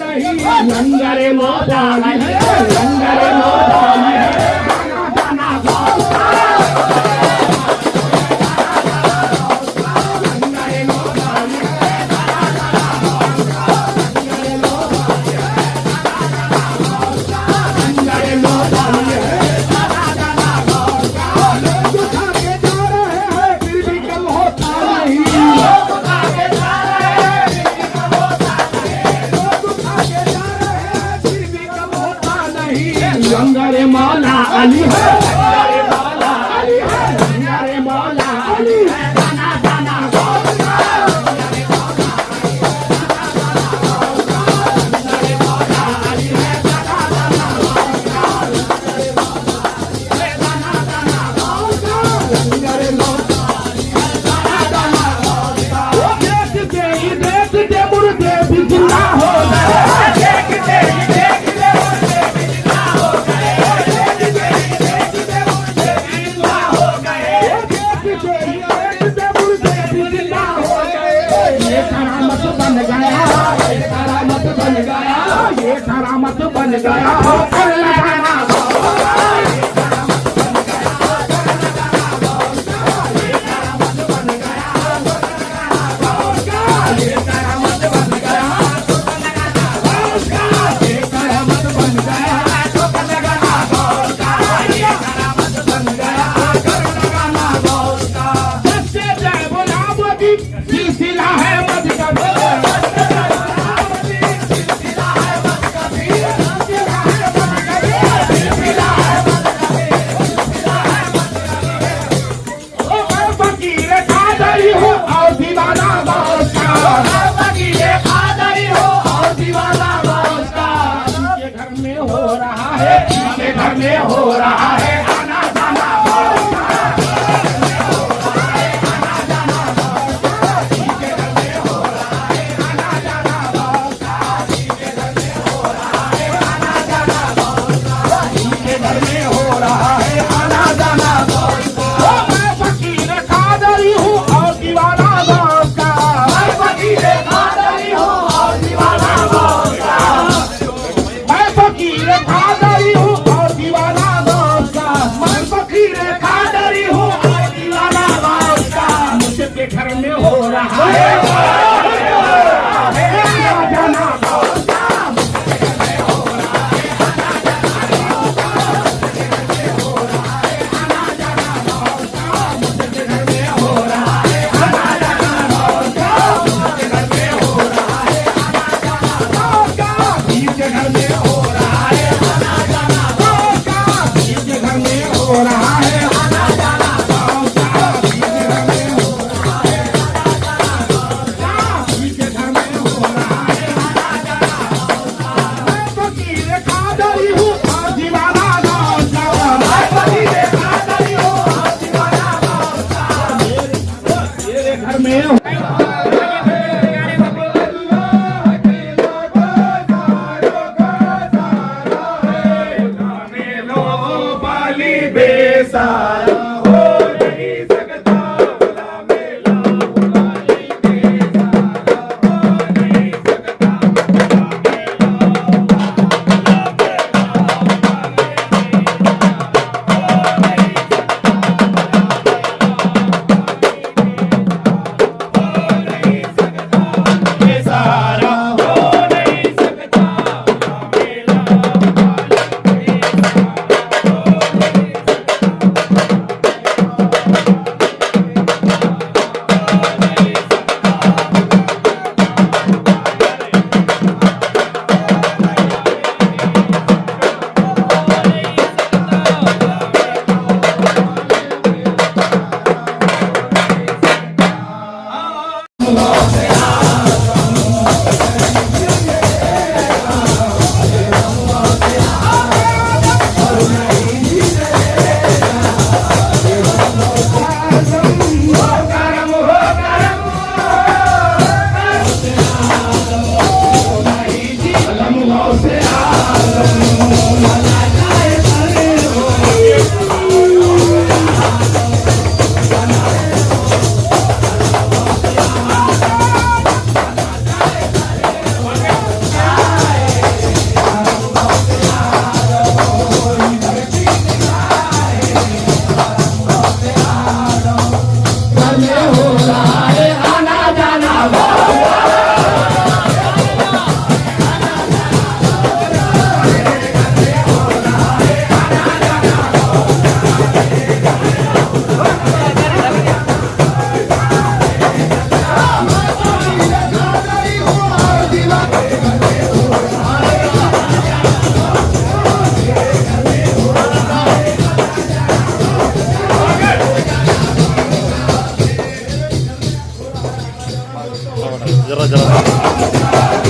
लंगरे मोदानी है, लंगरे मोदानी है, गाना लंगरे मोदानी है, लंगरे मोदानी है, लोग उठा के जा रहे हैं फिर भी कम होता नहीं, लोग उठा के जा रहे हैं फिर भी कम होता नहीं, लोग उठा के जा रहे हैं फिर भी कम होता नहीं। लंगरे मौला अली है, लंगरे मौला अली है, लंगरे मौला अली है, गाना गाना लंगरे मौला अली है, गाना गाना लंगरे मौला वो देखते ही देखते मुर्दे भी जिंदा हो गए, देखते ही देखते मुर्दे भी जिंदा हो गए, देखते ही देखते मुर्दे भी जिंदा हो गए, देखते ही देखते मुर्दे भी जिंदा हो गए। ये करामत बन गया, ये करामत बन गया, ये करामत बन गया, कर लगाना जरा जरा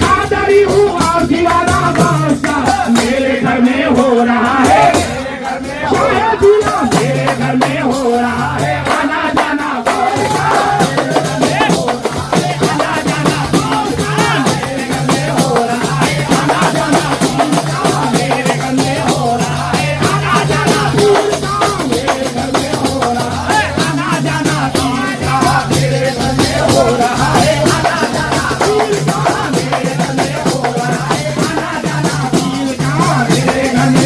खादरी हूँ और दीवाना बादशाह मेरे घर में हो रहा है मेरे घर में हो रहा है आना जाना मेरे घर में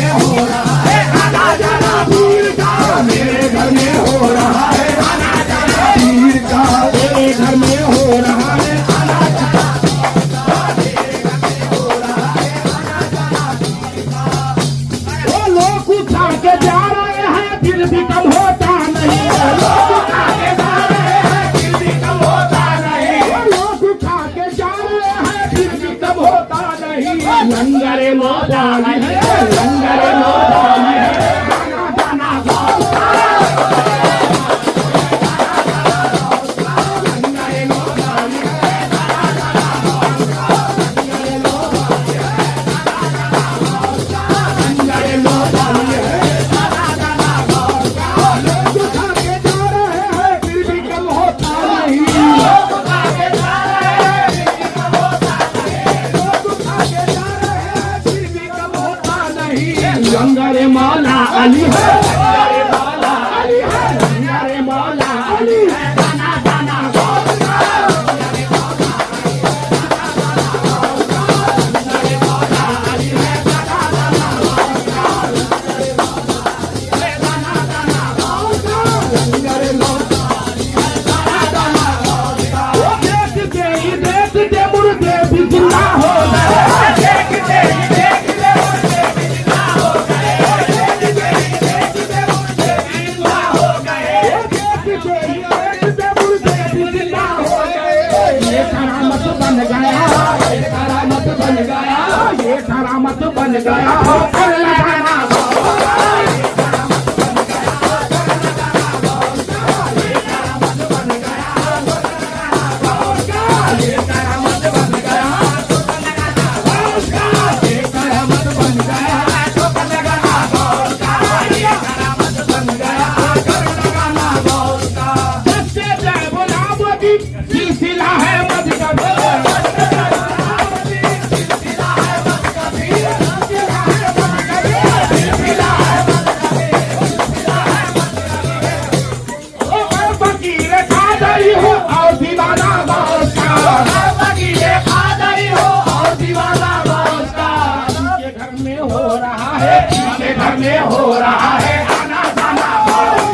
घर में हो रहा है आना जाना बहुत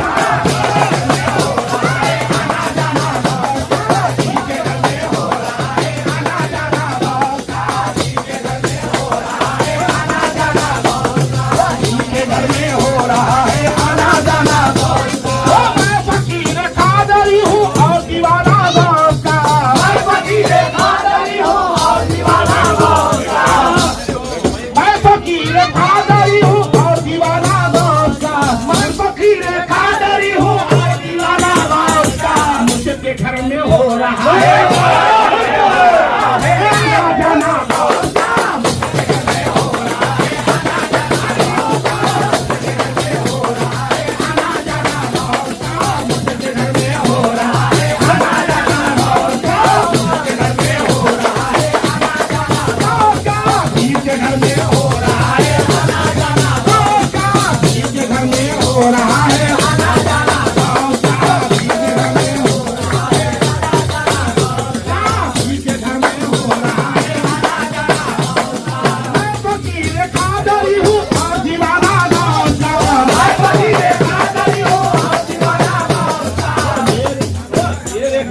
घर में हो रहा है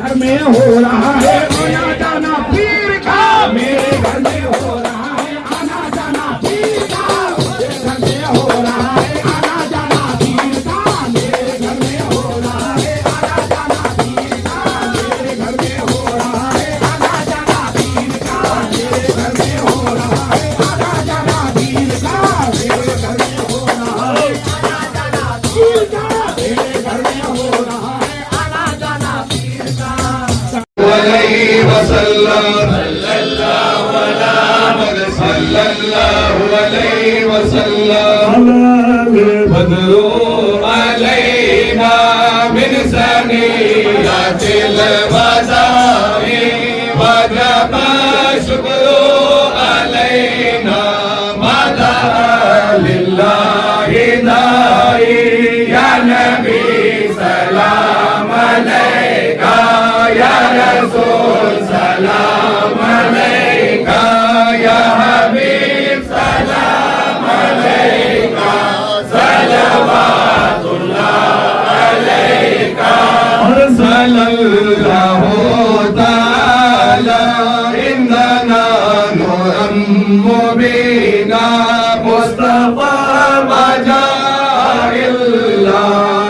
घर में हो रहा है आना जाना पीर का मेरे घर में हो रहा है आना जाना पीर का मेरे घर में हो रहा है आना जाना पीर का मेरे घर में हो रहा है आना जाना पीर का मेरे घर में हो रहा है आना जाना पीर का मेरे घर में हो रहा है आना जाना पीर का मेरे घर में हो रहा है आना जाना पीर का मेरे घर में हो रहा है आना जाना पीर का सल्लल्लाहु अलैहि वसल्लम बदरू अलैना मिन सनियातिल वज़ाई वजब शुक्रू अलैना मदा लिल्लाहि दाई या नबी सलाम अलैका या रसूल सलाम अलैका या हबीब सलाम अलैका सलवातुल्लाह अलैका सल्लल्लाहु तआला इन्ना नूरम मुबीना मुस्तफा मजाइल्ला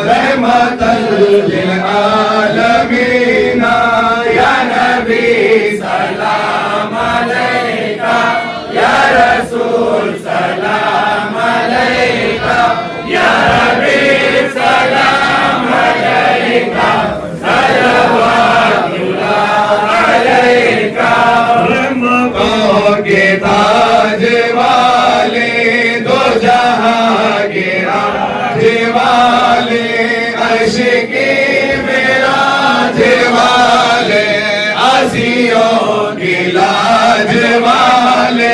रहमतल लिल आलमीन या नबी सलाम अलैका या रसूल सलाम अलैका या हबीब सलाम अलैका सलवातुल्लाह अलैका रहमतों के ताज वाले दो जहां के राज वाले अर्श की मेराज वाले आसियों की लाज वाले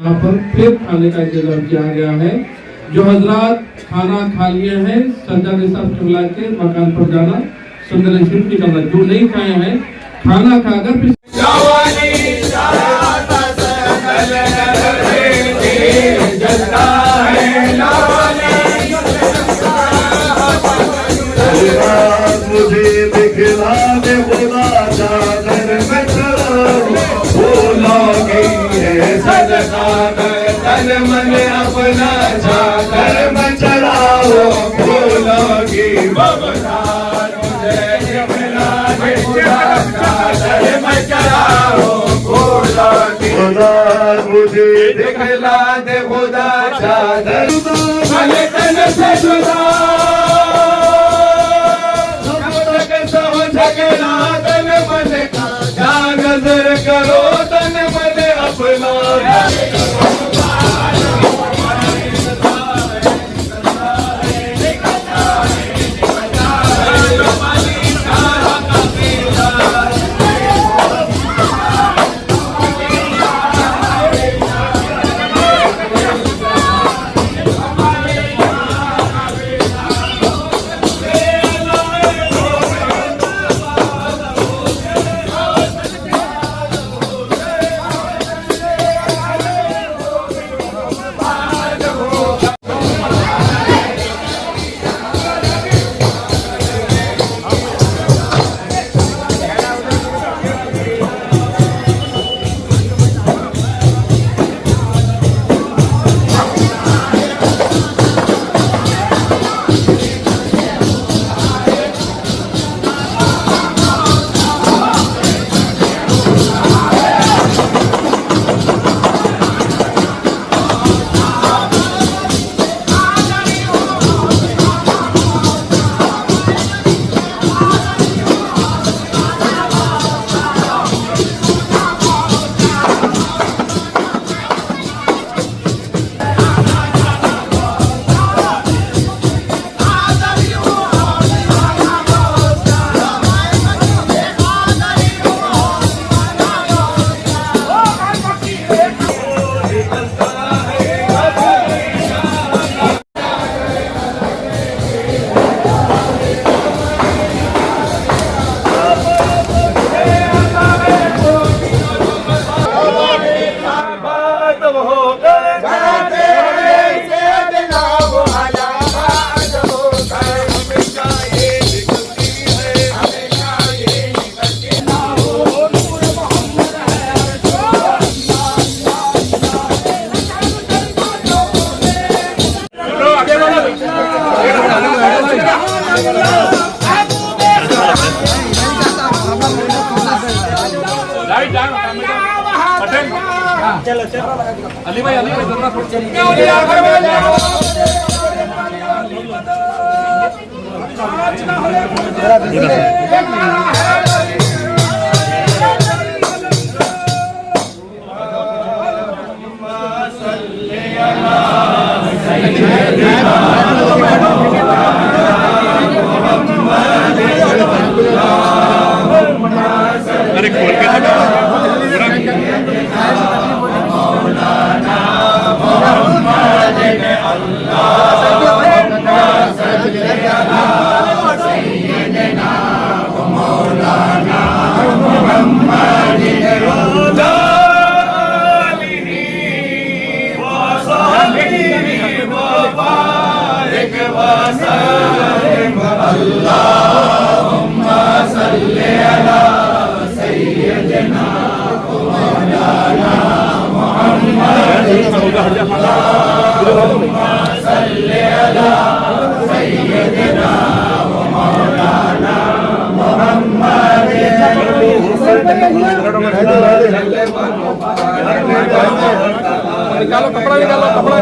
यहाँ पर फिर खाने का इंतजाम किया गया है। जो हजरात खाना खा लिए हैं सज्जा निसाब किबला के मकान पर जाना सुंदर शिव की करना। जो नहीं खाए हैं खाना खाकर फिर मुझे दिखला दे खुदा चादर में बोलोगी है सदका तन मन अपना चादर में चढ़ाओ बोलोगी बबदार मुझे दिखला दे खुदा चादर में चढ़ाओ बोलोगी खुदा मुझे दिखला दे खुदा चादर भले तन से जुदा तन मन क्या नजर करो तन मन अपना निकालो कपड़ा, निकालो कपड़ा,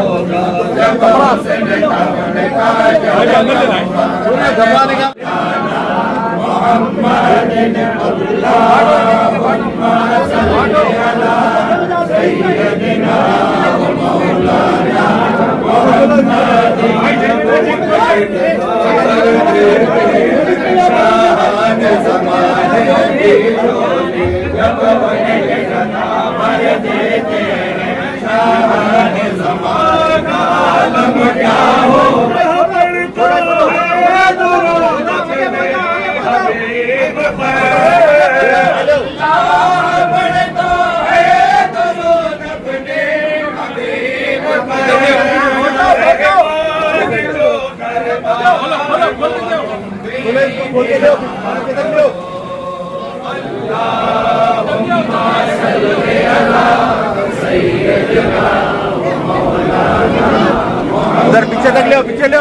उधर पीछे तक ले, पीछे ले।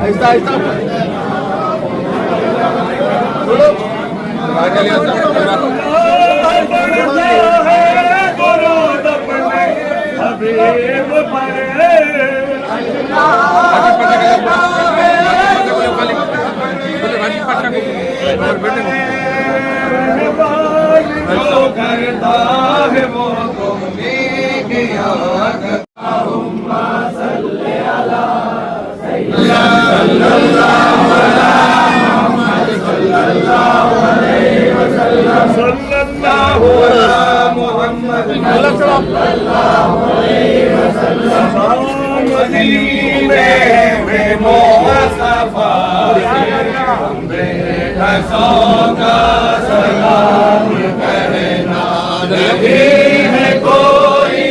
ऐसा ऐसा करता है वो तुमने किया। सलाम कहना नहीं है कोई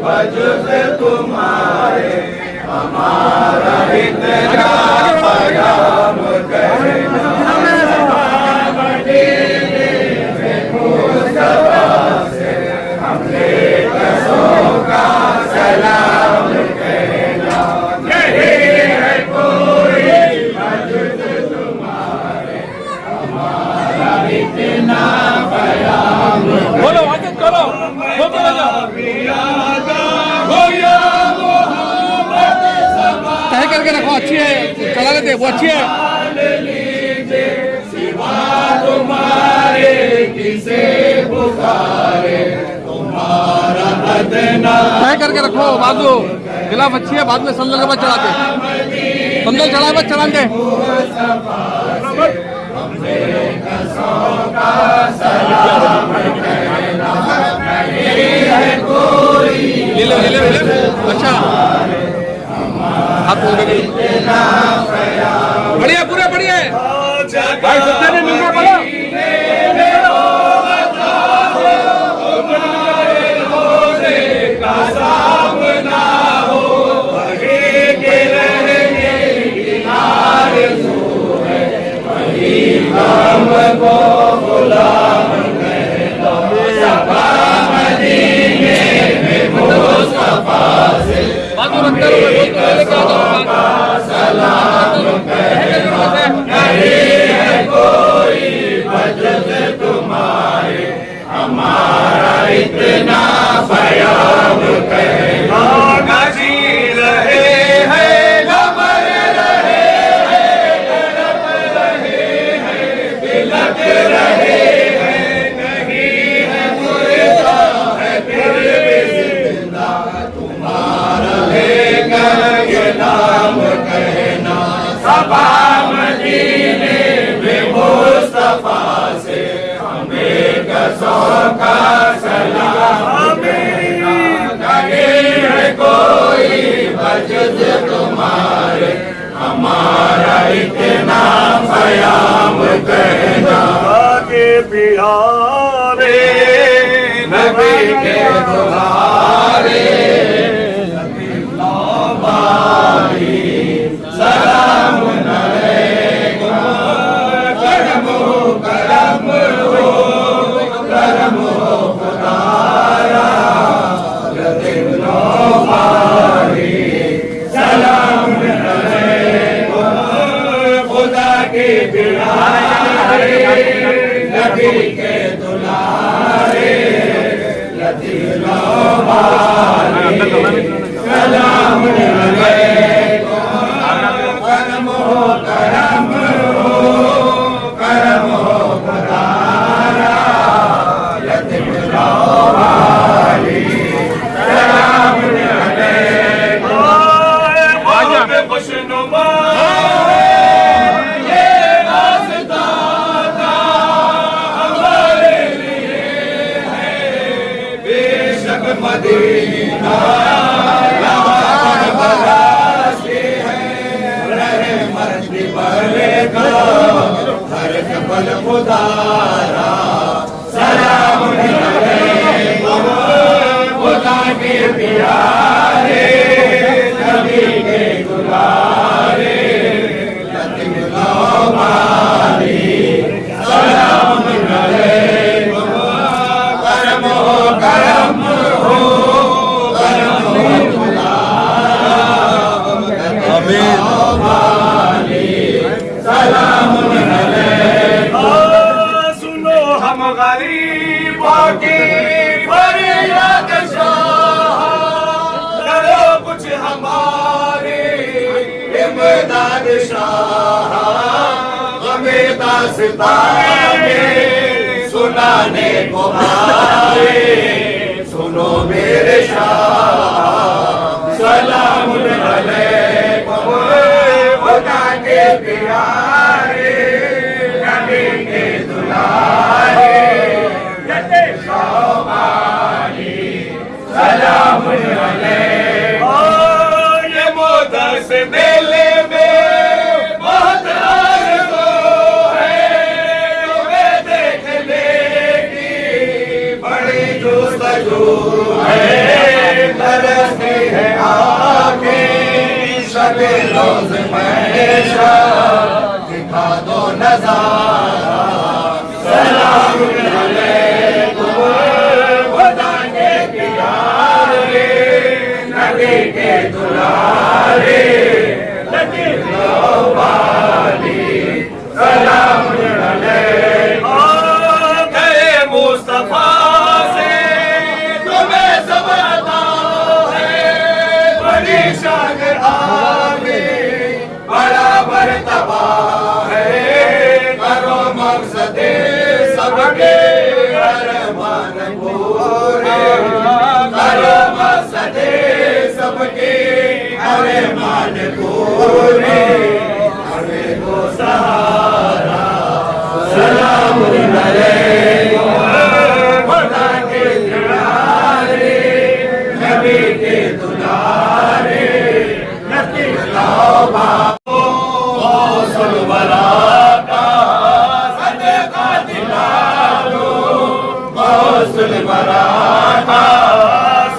वजुद तुम्हारे, हमारा इतना प्याम कहना। हमने कसों का सलाम कहना नहीं है कोई वजुद तुम्हारे, हमारा इतना प्याम। बोलो आगे करो, बोलो तय करके रखो, अच्छी है, चला लेते वो अच्छी है। सिवा तुम्हारे किसे पुकारे, तुम्हारा बदना। तय करके रखो, बाजू गिलाफ अच्छी है, बाद में संदल के बाद चढ़ाते, संदल चढ़ाए बाद चढ़ाते। ले लो ले लो ले लो, अच्छा हाथ बढ़िया, पूरा बढ़िया है भाई, सत्ता ने मिलना पड़ा। सलाम हमारा इतना ख्याल कहना न जी रहे हैं न मर रहे हैं तड़प रहे हैं बिलख रहे हैं नहीं है मुर्दा है फिर भी जिंदा तुम्हारा लेकर ये नाम कहना सबा मदीने में मुस्तफा से हमें कसों का सलाम नहीं है कोई वजूद तुम्हारे हमारा इतना ख्याल कहना के प्यारे नबी के दुलारे सलाम अलैकुम करम हो खुदारा लतिनो बारी सलाम अलैकुम खुदा के प्यारे नबी के दुलारे लतिनो बारी सलाम अलैकुम करम हो खुदारा लतिनो बारी सलाम अलैकुम बहुत खुशनुमा ये रास्ता हमारे लिए है बेशक मदीना हर कबल खुदारा सलाम अलैकुम खुदा के प्यारे नबी के दुलारे लतिनो बारी सलाम अलैकुम करम हो खुदारा सलाम सुनो हम गरीबों की फरियाद शाह करो कुछ हमारे इमदाद शाह हमें दास्ताने सुनाने को आए सुनो मेरे शाह सलाम अलैकुम खुदा के प्यारे नबी के दुलारे लतिनो बारी सलाम अलैकुम ये मोदस दिल में बहुत आरज़ू है तुम्हें देखने की बड़ी जुस्तजू है तरसती है आँखें शबे रोज हमेशा दिखा दो नजारा सलाम अलैकुम खुदा के प्यारे नबी के दुलारे लतिनो बारी सलाम अलैकुम गए मुस्तफा से तुम्हें सब अता है बड़ी शान बड़ा मर्तबा है करो मकसदे सबके अरमान पूरे करो मकसदे सबके अरमान पूरे हमें दो सहारा सलाम अलैकुम खुदा के प्यारे नबी के दुलारे लतिनो बारी सदका दिला दो गौसुल बराका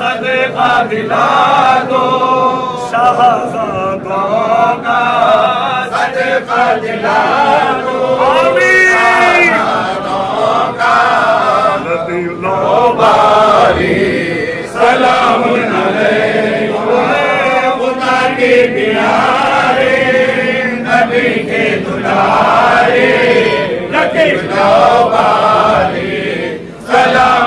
सदका दिला दो शाहज़ादों का सदका दिला दो शाहज़ादों का लतिनो बारी सलाम अलैकुम खुदा के प्यारे नबी के दुलारे लतिनो बारी सलाम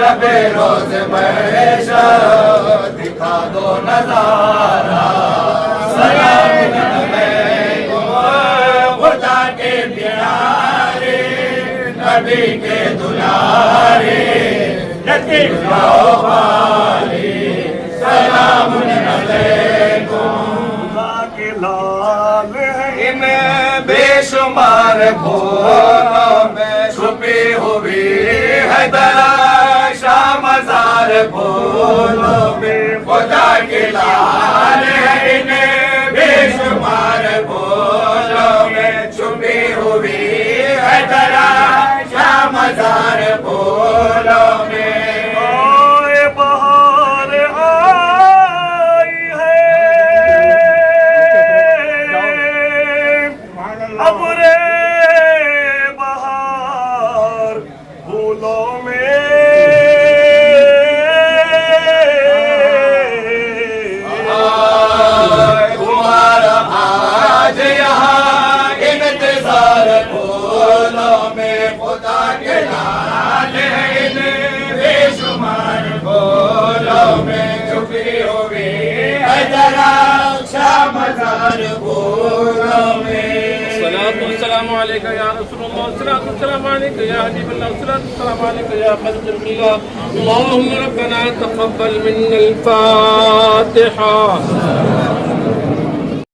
लबे रोज महशर दिखा दो नजारा सलाम अलैकुम खुदा के प्यारे नबी के दुलारे यतीम वाले सलाम अलैकुम के लाल है इन्हें बेशुमार फूलों में छुपी हुई है दराशा मजार फूलों में खुदा के लाल है इन्हें बेशुमार फूलों में छुपी हुई है दराशा मजार फूलों में बहार आई है अब रे बहार फूलों में तुम्हारा आज यहाँ इंतजार फूलों में खुदा के लाल है बेशुमार फूलों में छुपी हुई है दराशा मजार फूलों में अस्सलामु अलैका या रसूलुल्लाह, अस्सलामु अलैका या हबीबल्लाह, अस्सलामु अलैका या खलीलुल्लाह। अल्लाहुम्मा रब्बना तक़ब्बल मिन्नल फातिहा।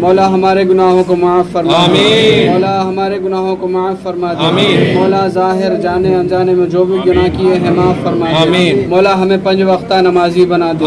मौला हमारे गुनाहों को माफ़ फरमा दे मौला हमारे गुनाहों को माफ़ फरमा दे मौला ज़ाहिर जाने अनजाने में जो भी गुनाह किए हैं माफ़ फरमा दे मौला हमें 5 वक्ता नमाजी बना दे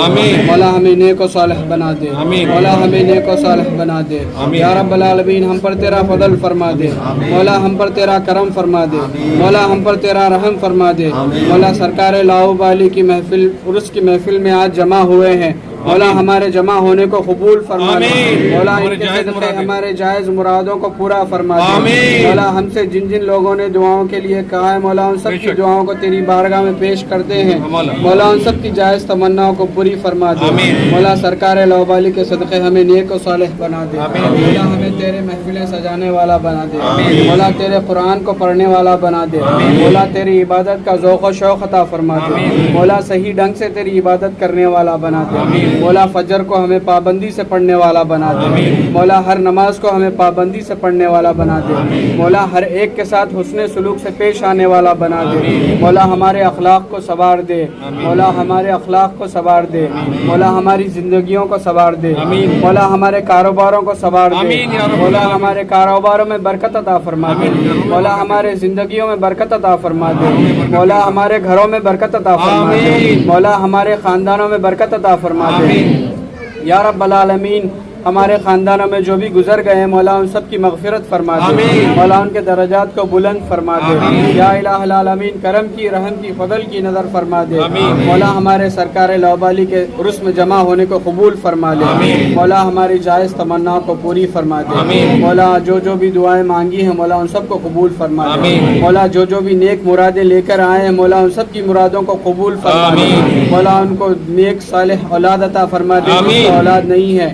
मौला हमें नेक व सालिह बना दे मौला हमें नेक व सालिह बना दे या रब्बल आलमीन हम पर तेरा फजल फरमा दे मौला हम पर तेरा करम फरमा दे मौला हम पर तेरा रहम फरमा दे मौला सरकार लाओबाली की महफिल उर्स की महफिल में आज जमा हुए हैं मौला हमारे जमा होने को कबूल फरमा दे मौला इनके सदक़े हमारे जायज़ मुरादों को पूरा फरमा दे मौला हमसे जिन जिन लोगों ने दुआओं के लिए कहा है मौला उन सब की दुआओं को तेरी बारगाह में पेश करते हैं मौला उन सब की जायज़ तमन्नाओं को पूरी फरमा दे मौला सरकार लाओबाली के सदक़े हमें नेक व सालिह बना दे मौला हमें तेरे महफिलें सजाने वाला बना दे मौला तेरे कुरान को पढ़ने वाला बना दे मौला तेरी इबादत का ज़ौक़ व शौक़ अता फरमा दे मौला सही ढंग से तेरी इबादत करने वाला बना दे मौला फजर को हमें पाबंदी से पढ़ने वाला बना दे मौला हर नमाज को हमें पाबंदी से पढ़ने वाला बना दे मौला हर एक के साथ हुस्ने सुलूक से पेश आने वाला बना दे मौला हमारे अखलाक को संवार दे मौला हमारे अखलाक को संवार दे मौला हमारी जिंदगियों को संवार दे मौला हमारे कारोबारों को संवार दे मौला हमारे कारोबारों में बरकत अता फरमा दे मौला हमारे जिंदगियों में बरकत अता फरमा दे मौला हमारे घरों में बरकत अता फरमा दे मौला हमारे खानदानों में बरकत अता फरमा दे या रब्बल आलमीन हमारे ख़ानदानों में जो भी गुजर गए हैं मौला उन सब की मग़फ़िरत फरमा दे मौला उनके दर्जात को बुलंद फरमा दे या इलाहुल आलमीन करम की रहम की फजल की नज़र फरमा दे मौला हमारे सरकार लाओबाली के उर्स में जमा होने को कबूल फरमा ले मौला हमारी जायज़ तमन्नाओं को पूरी फरमा दे मौला जो भी दुआएं मांगी हैं मौला उन सब को कबूल फरमा दे मौला जो भी नेक मुरादें लेकर आए हैं मौला उन सब की मुरादों को कबूल फरमा दे मौला उनको नेक सालेह औलाद अता फरमा दे जिसको औलाद नहीं है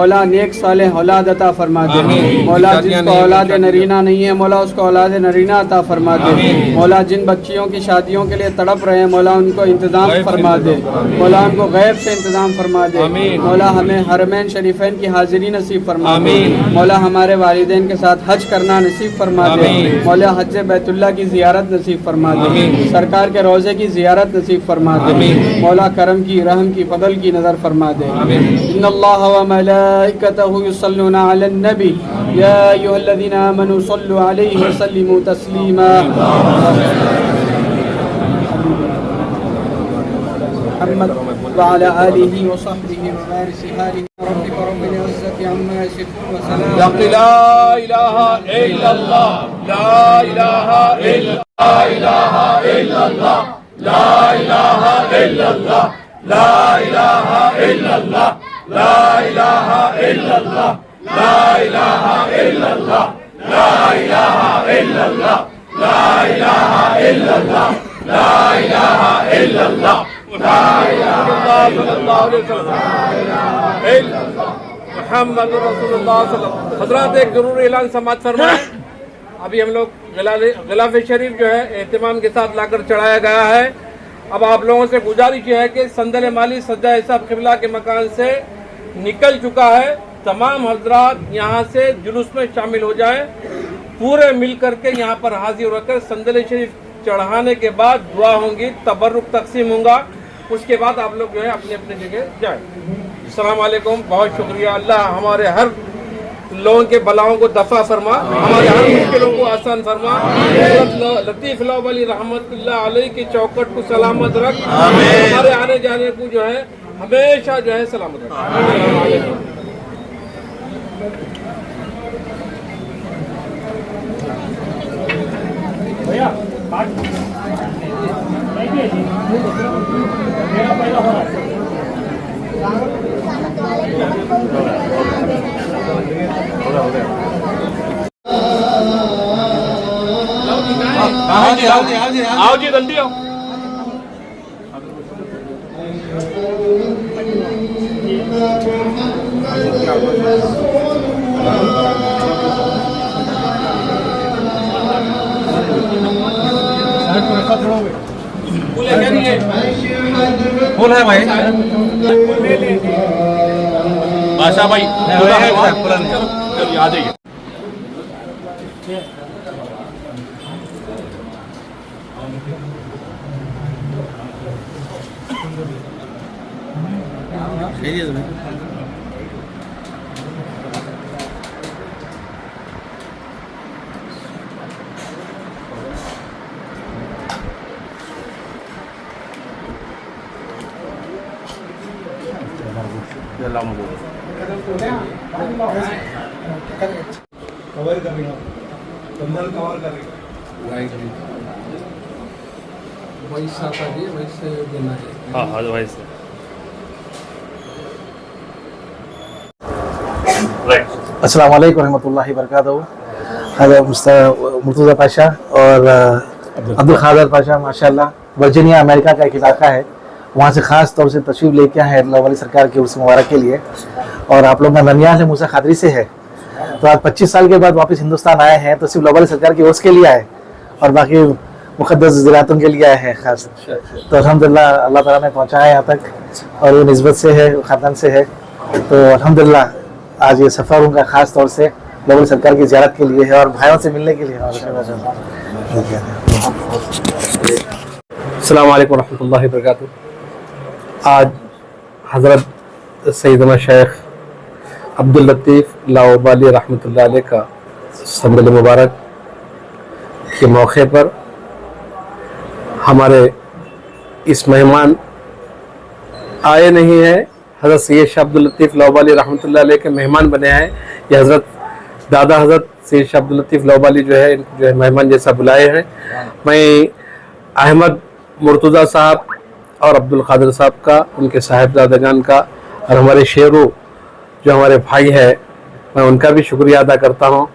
मौला नेक सालेह औलाद अता फरमा दे मौला जिसको औलाद नरीना नहीं है मौला उसको औलाद नरीना अता फरमा दे मौला जिन बच्चियों की शादियों के लिए तड़प रहे हैं मौला उनको इंतजाम फरमा दे मौला उनको गैब से इंतजाम फरमा दे मौला हमें हरमैन शरीफैन की हाजिरी नसीब फरमा दे मौला हमारे वालिदैन के साथ हज करना नसीब फरमा दे मौला हज बैतुल्लाह की ज़ियारत नसीब फरमा दे सरकार के रोज़े की ज़ियारत नसीब फरमा दे मौला करम की रहम की फदल की नज़र फरमा दे इन्नल्लाह व मलाइकतहु युसल्लूना अलन नबी या अय्युहल्लज़ीना आमनू सल्लु अलैहि व सल्लिमू तस्लीमा मोहम्मद वअला आलिहि व सहबिहि व बारिक रब्बिक रब्बिल इज्जति अम्मा यसिफून व सलाmun ला इलाहा इल्लल्लाह ला इलाहा इल्लल्लाह ला इलाहा इल्लल्लाह ला इलाहा इल्लल्लाह ला इलाहा इल्लल्लाह ला इलाहा इल्लल्लाह ला इलाहा इल्लल्लाह ला इलाहा इल्लल्लाह ला इलाहा इल्लल्लाह ला इलाहा इल्लल्लाह मुहम्मद रसूलुल्लाह सल्लल्लाहु अलैहि वसल्लम। हज़रात एक ज़रूरी ऐलान समाअत फरमाएं। अभी हम लोग गिलाफ शरीफ जो है एहतमाम के साथ लाकर चढ़ाया गया है। अब आप लोगों से गुजारिश है कि संदल माली सज्जा साहब क़िबला के मकान से निकल चुका है। तमाम हजरात यहाँ से जुलूस में शामिल हो जाएं। पूरे मिल करके यहाँ पर हाजिर होकर संदल शरीफ चढ़ाने के बाद दुआ होंगी, तबर्रुक तकसीम होगा। उसके बाद आप लोग जो है अपने अपने जगह जाएं। अस्सलाम वालेकुम, बहुत शुक्रिया। अल्लाह हमारे हर लोगों के बलाओं को दफा फरमा, हमारे हर मुश्किलों को आसान फरमा। लतीफ़ लौबली रहमतुल्लाह अलैह की चौकट को सलामत रख, हमारे आने जाने को जो है हमेशा जो है सलामत रख। आओ जी जल्दी आओ। फूल है भाई, बादशाह भाई चलिए आ जाइए। कवर करेगा, कंधल कवर करेगा। वैसा करिए, वैसे देना है। हाँ हाँ वैसे अस्सलाम वालेकुम रहमतुल्लाहि वबरकातुहू। मुर्तज़ा पाशा और अब्दुल खादर पाशा माशाल्लाह वर्जीनिया अमेरिका का एक इलाका है, वहाँ से ख़ास तौर से तशरीफ़ लेके आए हैं लौबली सरकार के उर्स मुबारक के लिए। और आप लोग का ननियाल है, मूसा खादरी से है, तो आज 25 साल के बाद वापस हिंदुस्तान आए हैं, तो सिर्फ लौबली सरकार के उर्स के लिए आए और बाकी मुक़द्दस ज़ियारतों के लिए आए हैं ख़ास। तो अल्हम्दुलिल्लाह अल्लाह ताला ने पहुँचाया यहाँ तक, और वो निस्बत से है, ख़ानदान से है। तो अल्हम्दुलिल्लाह आज ये सफ़र उनका ख़ास तौर से लौबली सरकार की ज़ियारत के लिए है और भाइयों से मिलने के लिए है। अस्सलाम वालेकुम रहमतुल्लाहि वबरकातुहू। आज हज़रत सैयदना शेख अब्दुल लतीफ़ लौबली रहमतुल्लाह अलैह का संदल मुबारक के मौके पर हमारे इस मेहमान आए नहीं हैं, हज़रत सैयद शाह अब्दुल लतीफ़ लौबली रहमतुल्लाह अलैह के मेहमान बने हैं। ये हज़रत दादा हज़रत सैयद शाह अब्दुल लतीफ़ लौबली जो है इनको जो है मेहमान जैसा बुलाए हैं। मैं अहमद मुर्तज़ा साहब और अब्दुल खादर साहब का, उनके साहिबजादगान का और हमारे शेरों जो हमारे भाई है, मैं उनका भी शुक्रिया अदा करता हूँ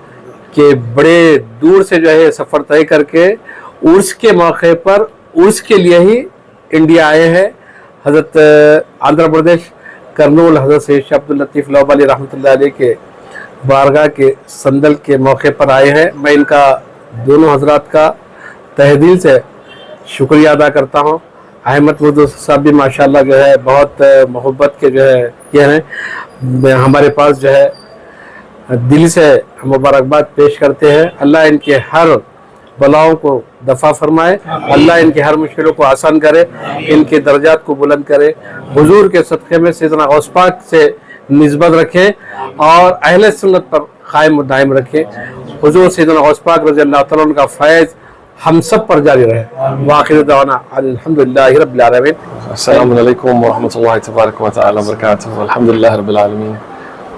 कि बड़े दूर से जो है सफ़र तय करके उर्स के मौके पर उर्स के लिए ही इंडिया आए हैं। हज़रत आंध्र प्रदेश कर्नूल हज़रत सैयद शाह अब्दुल लतीफ़ लौबली रहमतुल्लाह अलैह के बारगाह के संदल के मौके पर आए हैं। मैं इनका दोनों हजरात का तहे दिल से शुक्रिया अदा करता हूँ। अहमद मुर्तज़ा साहब भी माशाल्लाह जो है बहुत मोहब्बत के जो है ये हैं, हमारे पास जो है दिल से मुबारकबाद पेश करते हैं। अल्लाह इनके हर बलाओं को दफ़ा फरमाए, अल्लाह इनके हर मुश्किलों को आसान करे, इनके दर्जात को बुलंद करे, हुजूर के सदक़े में सैयदना गौस पाक से निस्बत रखे और अहले सुन्नत पर कायम दायम रखे। हुजूर सैयदना गौस पाक रज़ियल्लाहु तआला अन्हु का फैज़ हम सब पर जारी रहे। वाखिर दवाना अल्हम्दुलिल्लाहि रब्बिल आलमीन। Assalamu alaikum wa rahmatullahi tabaraka wa ta'ala wa barakatuh. Alhamdulillah rabbil alameen.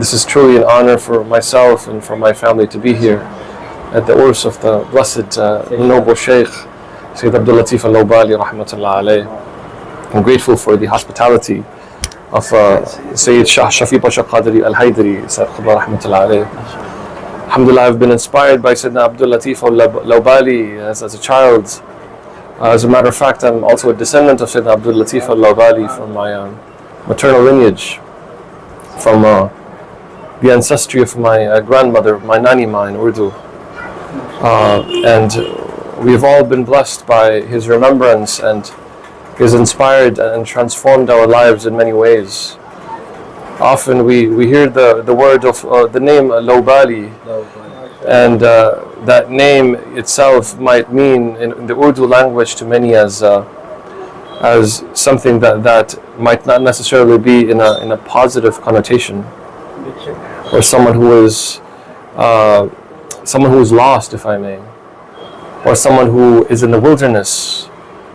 This is truly an honor for myself and for my family to be here at the Urs of the blessed noble Sheikh Sayyid Abdul Latif Al-Lawbali rahmatullah alayh. I'm grateful for the hospitality of Sayyid Shah Shafi Pasha Qadri Al-Haydari Sayyid Khudra rahmatullah alayh. Alhamdulillah, I've been inspired by Sayyidina Abdul Latif Al-Lawbali as a child. As a matter of fact, I'm also a descendant of Sayyidina Abdul Latif Al-Lawbali from my maternal lineage, from the ancestry of my grandmother, my nani ma in Urdu. And we've all been blessed by his remembrance, and has inspired and transformed our lives in many ways. Often we hear the word of the name Lawbali, and that name itself might mean in the Urdu language to many as something that might not necessarily be in a positive connotation, or someone who is lost, if I may, or someone who is in the wilderness.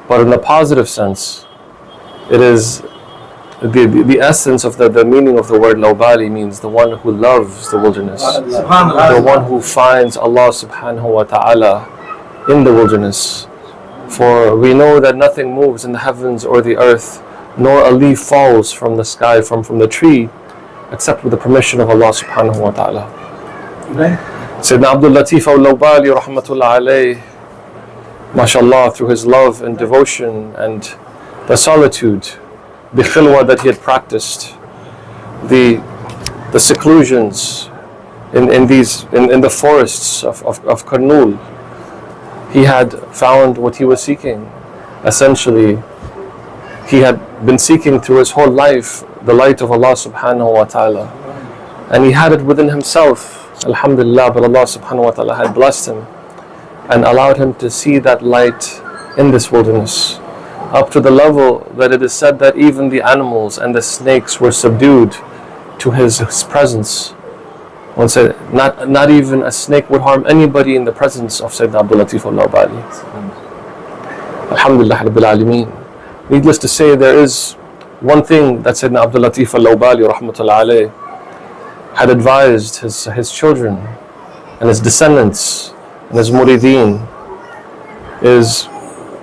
But in a positive sense, it is the essence of the meaning of the word Lawbali means the one who loves the wilderness, the one who finds Allah subhanahu wa ta'ala in the wilderness. For we know that nothing moves in the heavens or the earth, nor a leaf falls from the sky, from the tree, except with the permission of Allah subhanahu wa ta'ala. Sayyidina Abdul Latif Al-Lawbali rahmatullah alayh, mashallah, through his love and devotion and the solitude, the khilwa that he had practiced, the seclusions in the forests of Kurnool, he had found what he was seeking. Essentially, he had been seeking through his whole life the light of Allah subhanahu wa ta'ala, and he had it within himself, alhamdulillah. But Allah subhanahu wa ta'ala had blessed him and allowed him to see that light in this wilderness, up to the level that it is said that even the animals and the snakes were subdued to his presence. One said not even a snake would harm anybody in the presence of Sayyidina Abdul Latif Al-Lawbali. Alhamdulillah Rabbil Alameen. Needless to say, there is one thing that Sayyidina Abdul Latif Al-Lawbali rahmatullah alayh had advised his children and his descendants and his murideen, is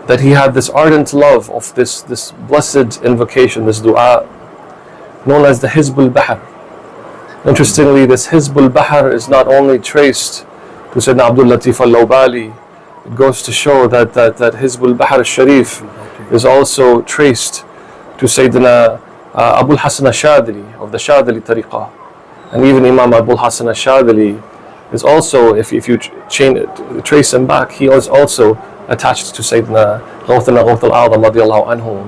that he had this ardent love of this blessed invocation, this dua, known as the Hizbul Bahr. Interestingly, this Hizbul Bahr is not only traced to Sayyidina Abdul Latif Al-Lawbali, it goes to show that Hizbul Bahr al-Sharif is also traced to Sayyidina Abul Hasan al-Shadili of the Shadili Tariqah. And even Imam Abul Hasan al-Shadili is also, if you trace him back, he was also attached to Sayyidina Ghawth al-A'zam radiyallahu anhu,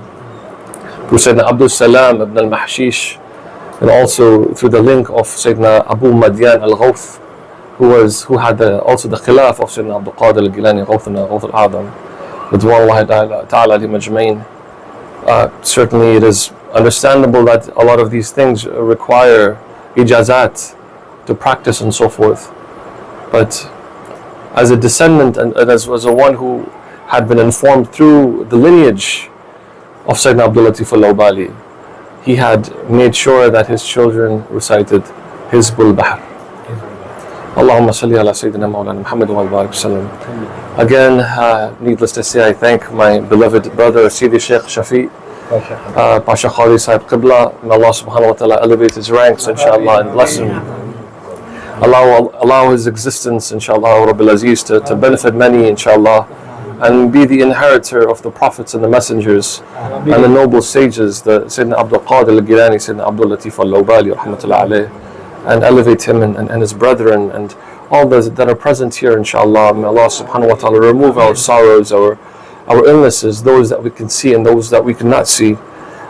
through Sayyidina Abdul Salam ibn al-Mahshish, and also through the link of Sayyidina Abu Madyan al-Ghawth, who had also the khilaf of Sayyidina Abdul Qadir al-Gilani Ghawth al-A'zam, Ridwanullahi ta'ala alayhim ajma'in. Certainly it is understandable that a lot of these things require ijazat to practice and so forth. But as a descendant and as a one who had been informed through the lineage of Sayyidina Abdul Latif Al-Lawbali, he had made sure that his children recited Hizbul Bahr. Allahumma salli ala Sayyidina Mawlana Muhammad wa barik sallam. Again, needless to say, I thank my beloved brother Sidi Sheikh Shafi Pasha Khali Sahib Qibla. May Allah subhanahu wa ta'ala elevate his ranks, inshallah, and bless him. Allow his existence, inshallah, Rabbil Aziz, to benefit many, inshallah, and be the inheritor of the prophets and the messengers and the noble sages, the Sayyidina Abdul Qadir al-Gilani, Sayyidina Abdul Latif Al-Lawbali, rahmatullah alayh, and elevate him and his brethren and all those that are present here, inshallah. May Allah subhanahu wa ta'ala remove our sorrows, our illnesses, those that we can see and those that we cannot see,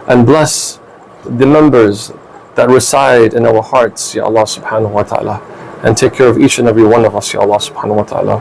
and bless the members that reside in our hearts, Ya Allah subhanahu wa ta'ala. and take care of each and every one of us, Ya Allah subhanahu wa ta'ala.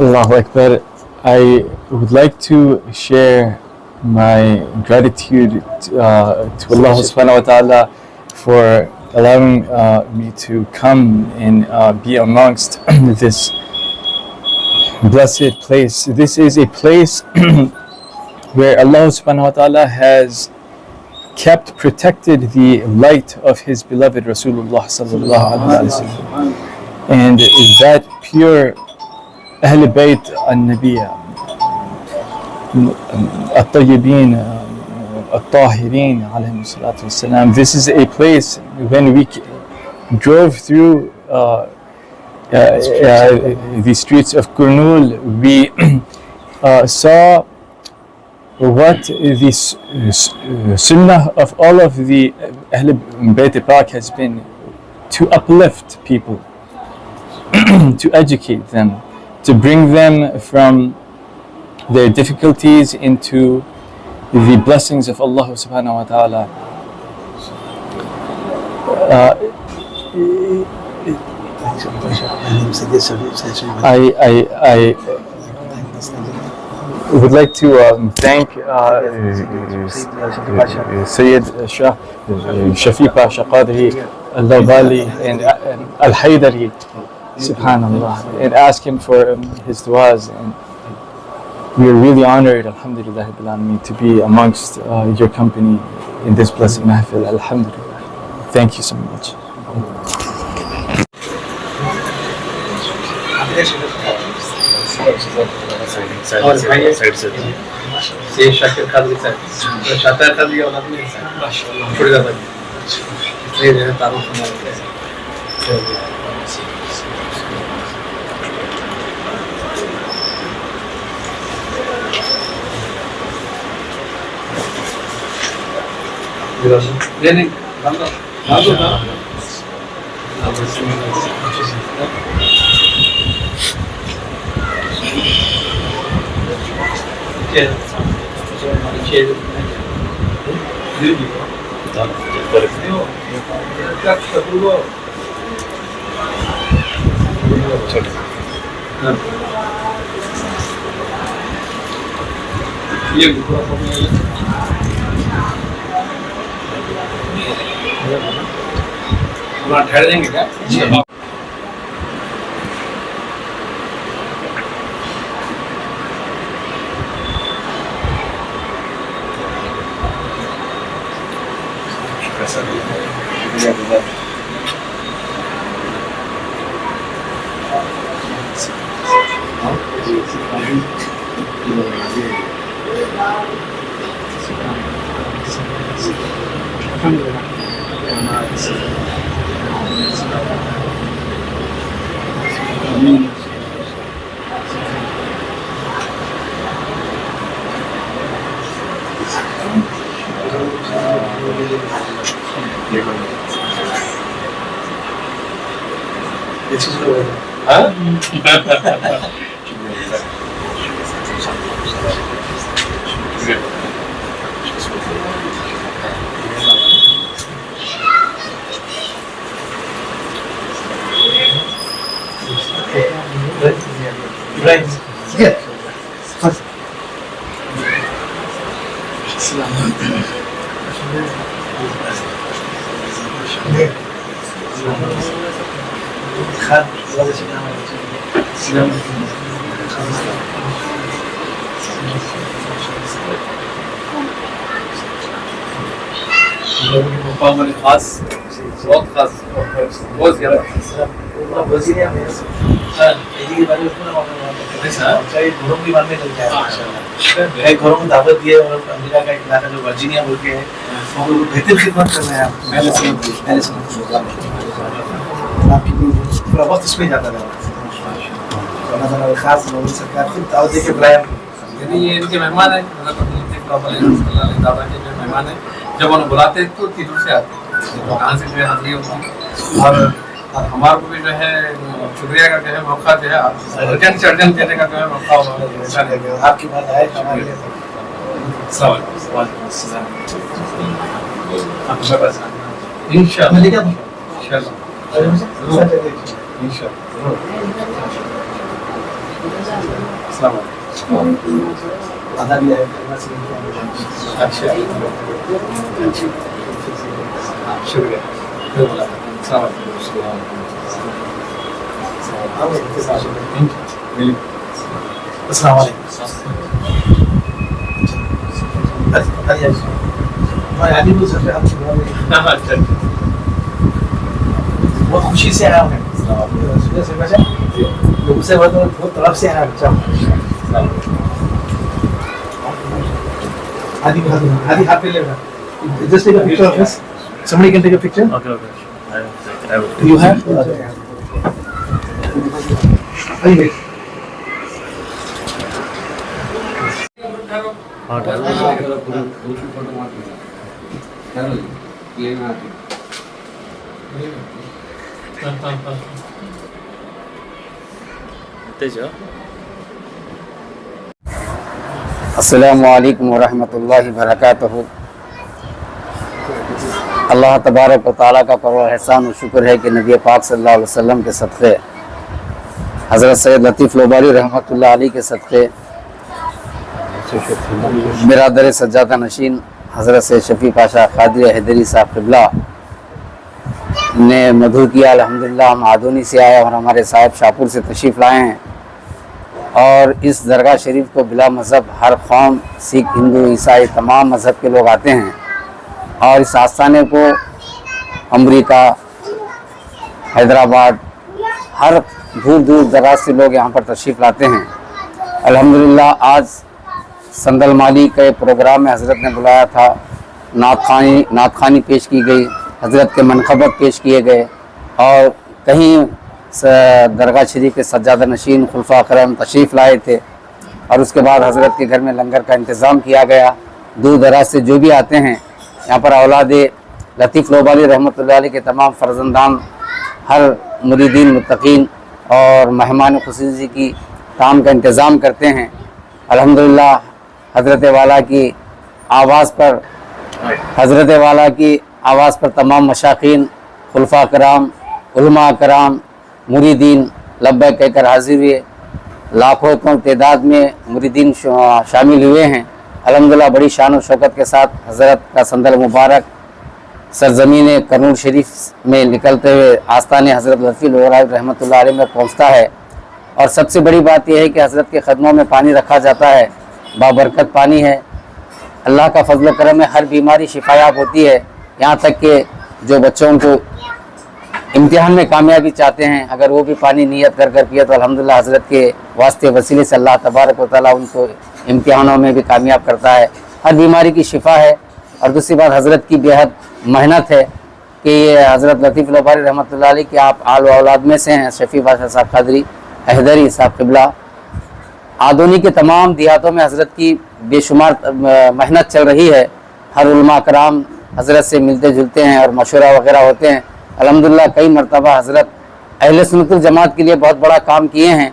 Allahu Akbar. I would like to share my gratitude to Allah subhanahu wa ta'ala for allowing me to come and be amongst this blessed place. This is a place where Allah subhanahu wa ta'ala has kept, protected the light of His beloved Rasulullah sallallahu alaihi wasallam, and that pure Ahl Bayt al-Nabiya al-Tayyibin al-Tahirin alayhim salatu wassalam. This is a place when we drove through the streets of Kurnul, we saw what the sunnah of all of the Ahl Bayt Pak has been, to uplift people, to educate them, to bring them from their difficulties into the blessings of Allah subhanahu wa ta'ala. I would like to thank Sayyid Shah Shafi Pasha Qadri Al-Lawbali and Al-Haydari, subhanallah, and ask him for his du'as. And we are really honored, alhamdulillah rabbil alameen, to be amongst your company in this blessed mahfil, alhamdulillah. Thank you so much. ठहर देंगे क्या? खास बहुत खास बहुत ज्यादा घरों में दावत दिए और अमेरिका का एक इलाका जो वर्जीनिया बोल के है वहाँ लोग बेहतर खिदमत कर रहे हैं। आपकी पूरा वक्त इसमें जाता है। खास सरकार खुद दावत दे के बुलाया यदि ये इनके मेहमान है, हज़रत अब्दुल लतीफ़ लोबाली रहमतुल्लाह अलैह दादा के जो मेहमान है, जब उन्हें बुलाते हैं तो इतनी दूर से आते हैं, तो कहाँ से जो है हाजिरी होती है। और हमारे को भी जो है शुक्रिया का जो है मौका जो है अर्जेंट से अर्जेंट देने का जो है मौका आपकी बात आए हमारे लिए आधा भी आए अच्छा शुक्रिया अस्सलाम वालेकुम बहुत खुशी से आया हूँ से बहुत तरफ से आया आदि हाथ पे लेगा just take a picture of this. Somebody can take a picture. Okay. Do you have? Anyway. अस्सलामु अलैकुम वरहमतुल्लाहि वबरकातुहू। अल्लाह तबारक व तआला का परवर एहसान और शुक्र है कि नबी पाक सल्लल्लाहु अलैहि वसल्लम के सदक़े, हज़रत सैयद लतीफ़ लोबाली रहमतुल्लाह अलैह के सदक़े, बिरादर सज्जादा नशीन हज़रत सैयद शफ़ी पाशा क़ादरी हैदरी साहब क़िबला ने मधु किया। अल्हम्दुलिल्लाह हम आदोनी से आए और हमारे साहब शाहपुर से तशरीफ़ लाए हैं और इस दरगाह शरीफ को बिला मज़हब हर कौम, सिख, हिंदू, ईसाई तमाम मज़हब के लोग आते हैं और इस आस्थाने को अमरीका, हैदराबाद, हर दूर दूर दराज से लोग यहाँ पर तशरीफ़ लाते हैं। अल्हम्दुलिल्लाह आज संदल माली के प्रोग्राम में हज़रत ने बुलाया था, नात खानी पेश की गई, हज़रत के मनक़बत पेश किए गए और कहीं दरगाह शरीफ के सज्जादा नशीन खुलफा करम तशरीफ़ लाए थे और उसके बाद हज़रत के घर में लंगर का इंतज़ाम किया गया। दूर दराज से जो भी आते हैं यहाँ पर औलाद लतीफ़ लोबाली रहमतुल्लाह अलैह के तमाम फ़र्जंदान, हर मुरीदीन, मुत्तक़ीन और मेहमान खुसूसी की ताम का इंतज़ाम करते हैं। अल्हम्दुलिल्लाह हज़रत वाला की आवाज़ पर तमाम मशाकीन, खुलफा कराम, उलमा कराम, मुरीदीन लब्बैक कहकर हाजिर हुए। लाखों की तादाद में मुरीदीन शामिल हुए हैं। अल्हम्दुलिल्लाह बड़ी शान और शौकत के साथ हज़रत का संदल मुबारक सरज़मीन करनूल शरीफ में निकलते हुए आस्थान हज़रत लतीफ़ लोबाली रहमतुल्लाह अलैह में पहुँचता है। और सबसे बड़ी बात यह है कि हज़रत के ख़दमों में पानी रखा जाता है, बाबरकत पानी है। अल्लाह का फजल करम में हर बीमारी शिफायाब होती है। यहाँ तक कि जो बच्चों को इम्तिहान में कामयाबी चाहते हैं, अगर वो भी पानी नियत कर कर पिए तो अल्हम्दुलिल्लाह हज़रत के वास्ते वसीले से अल्लाह तबारक व तआला उनको इम्तिहानों में भी कामयाब करता है। हर बीमारी की शिफा है। और दूसरी बात हज़रत की बेहद मेहनत है कि ये हज़रत लतीफ़ लोबाली रहमतुल्लाह अलैह के आप आल व औलाद में से हैं। शफ़ी पाशा साहब क़ादरी हैदरी साहब क़िबला, आदोनी के तमाम देहातों में हज़रत की बेशुमार मेहनत चल रही है। हर उलमा कराम हज़रत से मिलते जुलते हैं और मशवरा वगैरह होते हैं। अल्हम्दुलिल्लाह कई मरतबा हज़रत अहले सुन्नतुल जमात के लिए बहुत बड़ा काम किए हैं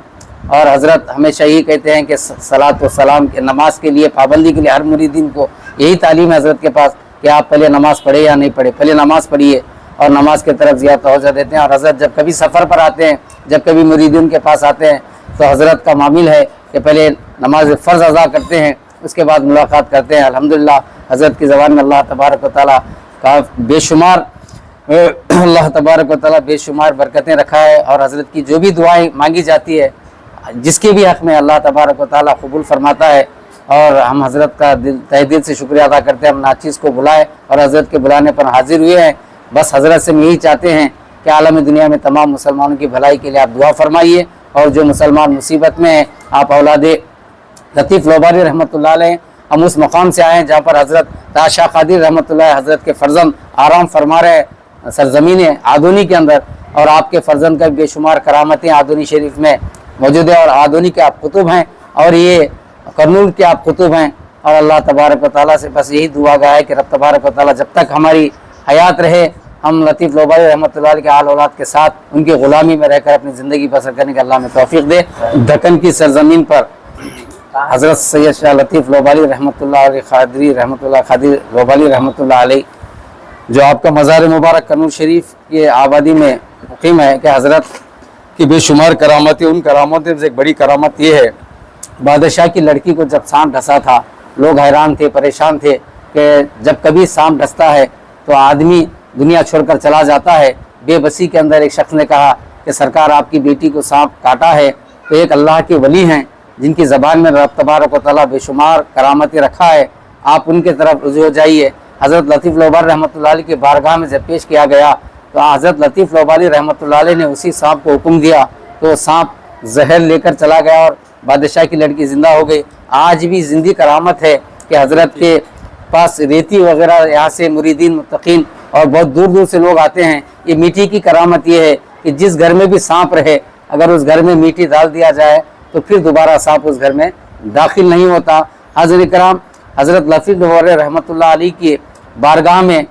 और हज़रत हमेशा यही कहते हैं कि सलात व सलाम के नमाज के लिए पाबंदी के लिए हर मुरीदीन को यही तालीम है हज़रत के पास कि आप पहले नमाज़ पढ़े या नहीं पढ़े, पहले नमाज़ पढ़िए और नमाज की तरफ ज़्यादा तवज्जो देते हैं। और हज़रत जब कभी सफ़र पर आते हैं, जब कभी मुरीदीन के पास आते हैं तो हज़रत का मामिल है कि पहले नमाज फ़र्ज़ अदा करते हैं, उसके बाद मुलाकात करते हैं। अल्हम्दुलिल्लाह हज़रत की ज़बान में अल्लाह तबारक व तआला का बेशुमार बरकतें रखा है और हज़रत की जो भी दुआएं मांगी जाती है, जिसके भी हक़ में अल्लाह तबारक व तआला कबूल फरमाता है। और हम हज़रत का तहे दिल से शुक्रिया अदा करते हैं। हम नाचीज़ को बुलाए और हज़रत के बुलाने पर हाजिर हुए हैं। बस हज़रत से हम यही चाहते हैं कि आलम दुनिया में तमाम मुसलमानों की भलाई के लिए आप दुआ फरमाइए और जो मुसलमान मुसीबत में हैं, आप औलाद लतीफ़ लोबाली रहमतुल्लाह अलैह, हम उस मकाम से आए हैं जहाँ पर हज़रत ताशा क़ादरी रहमतुल्लाह हज़रत के फ़र्जंद आराम फरमा रहे सरज़मीन आदोनी के अंदर और आपके फ़र्जंद का बेशुमार करामतें आदोनी शरीफ में मौजूद है और आदोनी के आप कुतुब हैं। और ये कर्नूल के आप कुतुब हैं। और अल्लाह तबारक व तआला से बस यही दुआ गा है कि रब तबारक व तआला जब तक हमारी हयात रहे हम लतीफ़ लोबाली रहमतुल्लाह अलैह के आल औलाद के साथ उनकी ग़ुलामी में रहकर अपनी ज़िंदगी बसर करने का अल्लाह में तौफ़ीक़ दे। दक्कन की सरज़मीन पर हज़रत सैयद शाह लतीफ़ लोबाली रहमतुल्लाह अलैह क़ादरी रहमतुल्लाह क़ादिर लोबाली रहमतुल्लाह अलैह जो आपका मज़ार मुबारक कर्नूल शरीफ की आबादी में मुक़ीम है कि हज़रत की बेशुमार करामतें, उन करामतों से एक बड़ी करामत ये है, बादशाह की लड़की को जब सांप डसा था लोग हैरान थे, परेशान थे कि जब कभी सांप डसता है तो आदमी दुनिया छोड़कर चला जाता है। बेबसी के अंदर एक शख्स ने कहा कि सरकार आपकी बेटी को सांप काटा है तो एक अल्लाह के वली हैं जिनकी ज़बान में रब तबारक व तआला बेशुमार करामतें रखा है, आप उनके तरफ रुजू हो जाइए। हज़रत लतीफ़ लोबाली रहमतुल्लाह अलैह की बारगाह में जब पेश किया गया तो हज़रत लतीफ़ लोबाली रहमतुल्लाह अलैह ने उसी सांप को हुक्म दिया तो सांप जहर लेकर चला गया और बादशाह की लड़की ज़िंदा हो गई। आज भी ज़िंदी करामत है कि हज़रत के पास रेती वगैरह यहाँ से मुरीदीन मुत्तकीन और बहुत दूर दूर से लोग आते हैं। ये मीठी की करामत ये है कि जिस घर में भी सांप रहे अगर उस घर में मीठी डाल दिया जाए तो फिर दोबारा सांप उस घर में दाखिल नहीं होता। हाज़िर कराम, हज़रत लतीफ़ लोबाली रहमतुल्लाह अलैह की बारगाह में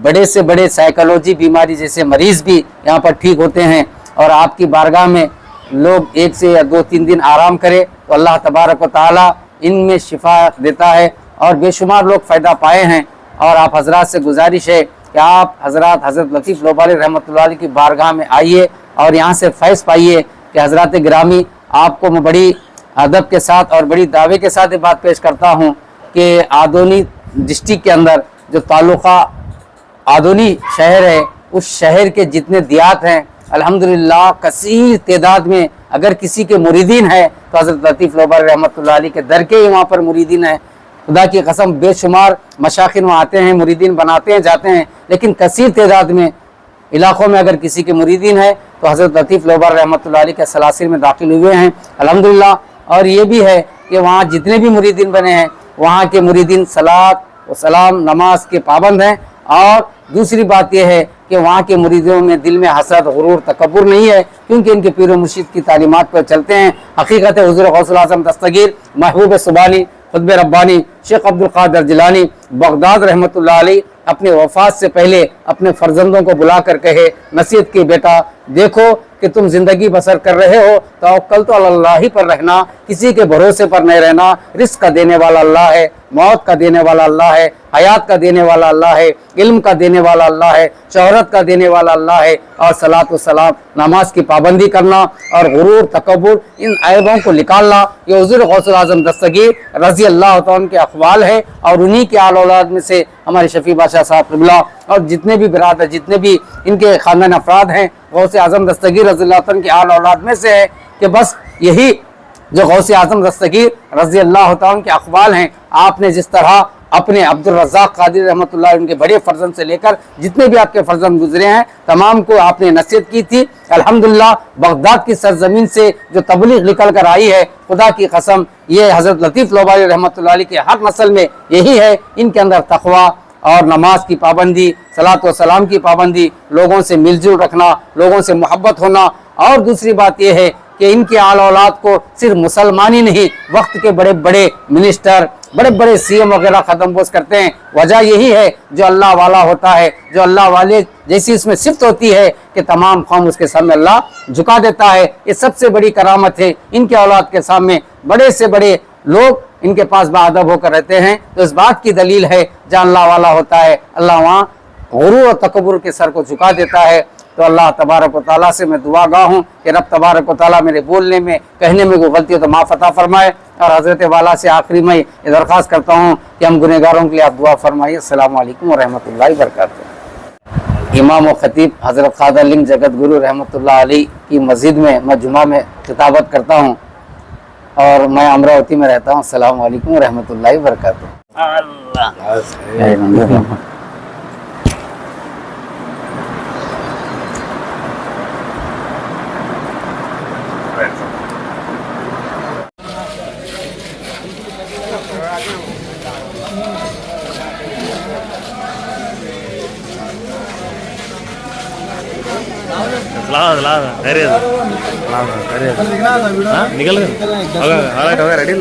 बड़े से बड़े साइकोलॉजी बीमारी जैसे मरीज़ भी यहाँ पर ठीक होते हैं और आपकी बारगाह में लोग 1 से या 2-3 दिन आराम करें तो अल्लाह तबारक व तआला इनमें शिफा देता है और बेशुमार लोग फ़ायदा पाए हैं। और आप हजरात से गुजारिश है कि आप हजरात हज़रत लतीफ़ लोबाली रहमतुल्लाह अलैह की बारगाह में आइए और यहाँ से फैज़ पाइए कि हज़रात गिरामी, आपको मैं बड़ी अदब के साथ और बड़ी दावे के साथ ये बात पेश करता हूँ कि आदोनी डिस्ट्रिक्ट के अंदर जो ताल्लुक़ा आदोनी शहर है उस शहर के जितने दियात हैं अल्हम्दुलिल्लाह कसीर तादाद में अगर किसी के मुरीदीन है तो हज़रत लतीफ़ लोबाली रहमतुल्लाह अलैह के दर के ही वहाँ पर मुरीदीन है। खुदा की कसम बेशुमार मशाखिन वहाँ आते हैं, मुरीदीन बनाते हैं, जाते हैं, लेकिन कसीर तादाद में इलाक़ों में अगर किसी के मुरीदीन है तो हज़रत लतीफ़ लोबाली रहमतुल्लाह अलैह के सलासिल में दाखिल हुए हैं अल्हम्दुलिल्लाह। और ये भी है कि वहाँ जितने भी मुरीदीन बने हैं वहाँ के मुरीदीन सलात व सलाम नमाज के पाबंद हैं। और दूसरी बात यह है कि वहाँ के मुरीदों में दिल में हसद, गुरूर, तकब्बुर नहीं है क्योंकि इनके पीर व मुर्शिद की तालीमात पर चलते हैं। हकीकत है हुज़ूर गौसुल आज़म दस्तगीर महबूब सुबानी खुतब रब्बानी शेख अब्दुल कादिर जिलानी बगदाद रहमतुल्लाह अलैह अपने वफात से पहले अपने फर्जंदों को बुलाकर कहे, नसीहत की, बेटा देखो कि तुम जिंदगी बसर कर रहे हो तो कल तो अल्लाह ही पर रहना, किसी के भरोसे पर नहीं रहना। रिस्क का देने वाला अल्लाह है, मौत का देने वाला अल्लाह है, हयात का देने वाला अल्लाह है, इल्म का देने वाला अल्लाह है, शोहरत का देने वाला अल्लाह है। और सलात व सलाम नमाज की पाबंदी करना और गुरूर, तकब्बुर, इन ऐबों को निकालना ये हुज़ूर गौसुल आज़म दस्तगीर रज़ी अल्लाह तआला अन्हु के अक़वाल है। और उन्हीं के आल औलाद में से हमारे शफ़ी बादशाह साहब क़िबला और जितने भी बिरादर, जितने भी इनके ख़ानदान अफराद हैं गौसे आज़म दस्तगीर रज़ी अल्लाह तआला के आल औलाद में से है कि बस यही जो गौसे आज़म दस्तगीर रज़ी अल्लाह तआला के अक़वाल हैं। आपने जिस तरह अपने अब्दुल रज़्ज़ाक़ क़ादिरी रहमतुल्लाह उनके बड़े फर्जंद से लेकर जितने भी आपके फर्जंद गुजरे हैं तमाम को आपने नसीहत की थी। अल्हम्दुलिल्लाह बगदाद की सरजमीन से जो तबलीग निकल कर आई है, खुदा की कसम ये हज़रत लतीफ़ लोबाली रहमतुल्लाह अलैह के हर नस्ल में यही है। इनके अंदर तक़वा और नमाज की पाबंदी, सलात व सलाम की पाबंदी, लोगों से मिलजुल रखना, लोगों से मोहब्बत होना। और दूसरी बात यह है कि इनके आल औलाद को सिर्फ मुसलमान ही नहीं, वक्त के बड़े बड़े मिनिस्टर, बड़े बड़े सीएम वगैरह ख़त्म बोझ करते हैं। वजह यही है जो अल्लाह वाला होता है, जो अल्लाह वाले जैसी इसमें सिफ्त होती है कि तमाम कौम उसके सामने अल्लाह झुका देता है। ये सबसे बड़ी करामत है। इनके औलाद के सामने बड़े से बड़े लोग इनके पास बाअदब होकर रहते हैं तो इस बात की दलील है जहाँ अल्लाह वाला होता है अल्लाह वहाँ गुरूर और तकब्बुर के सर को झुका देता है। तो अल्लाह तबारक व तआला से मैं दुआ गा हूँ कि रब तबारक व तआला मेरे बोलने में, कहने में कोई गलती हो तो माफ़ अता फरमाए। और हज़रत वाला से आखिरी में ये दरख्वास्त करता हूँ कि हम गुनहगारों के लिए आप दुआ फरमाइए। अस्सलामु अलैकुम व रहमतुल्लाहि व बरकातुहू। इमाम व ख़तीब हज़रत क़ादर लिंग जगत गुरु रहमतुल्लाह अलैह की मस्जिद में मैं जुमा में खिताबत करता हूँ और मैं अमरावती में रहता हूँ। अस्सलामु अलैकुम व रहमतुल्लाहि व बरकातुहू। निकल गए रेडी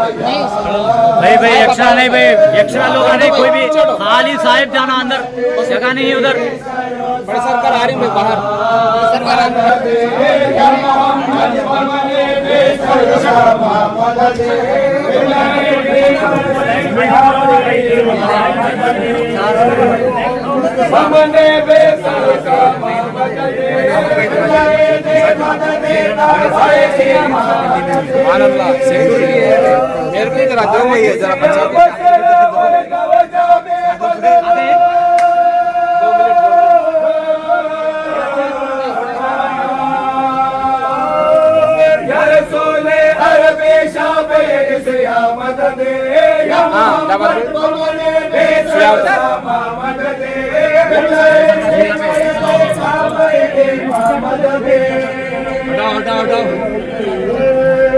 भाई भाई यक्षरा नहीं भाई, यक्षरा लोग आ रहे, कोई भी खाली साहिब जाना अंदर, जगह नहीं है उधर। बड़ी सरकार आ रही है बाहर, सरकार आ मेरे को इधर दो भैया जरा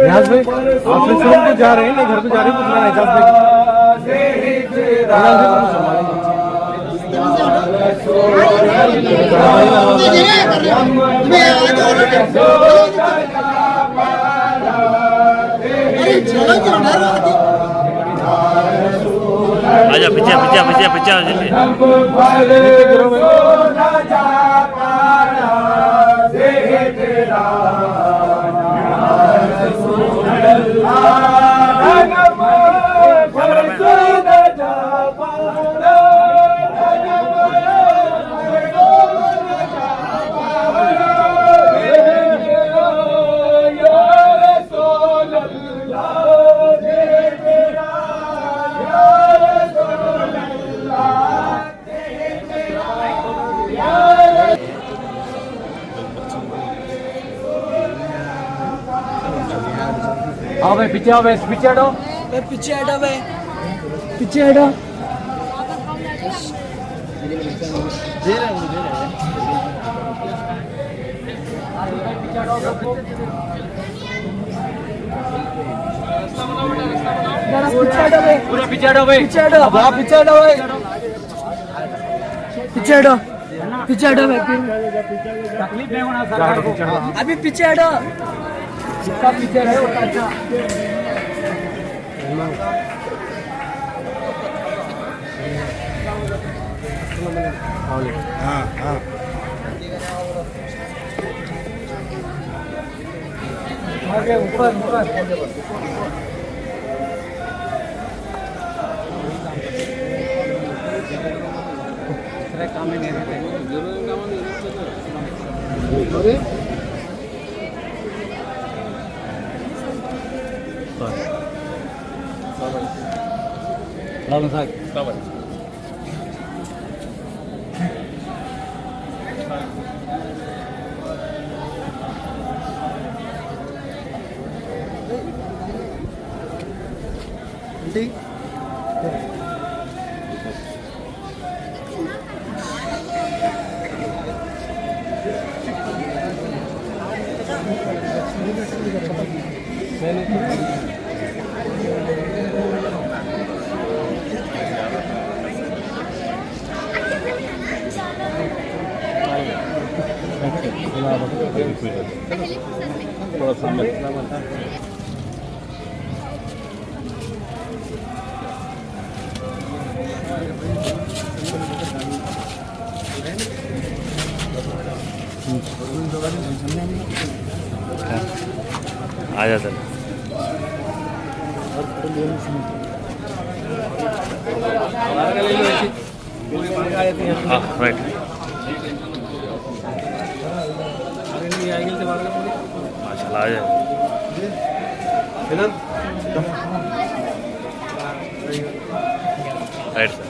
नियाज भाई ऑफिस रूम को जा रहे हैं, घर पे जा रहे हैं, कुछ नहीं आजा पीछे पीछे पीछे पीछे जल्दी। हाँ भाई पीछे आओ भाई पीछे हटो पीछे हटो भाई पीछे हटो पूरा पीछे हटो भाई पीछे हटो आप पीछे हटो भाई पीछे हटो पीछे हटो भाई तकलीफ नहीं होना सरकार को अभी पीछे हटो जितना पीछे रहे उतना अच्छा आगे ऊपर ऊपर काम में नहीं रहते आ जा सर हाँ राइट माशाल्लाह आ जाए राइट सर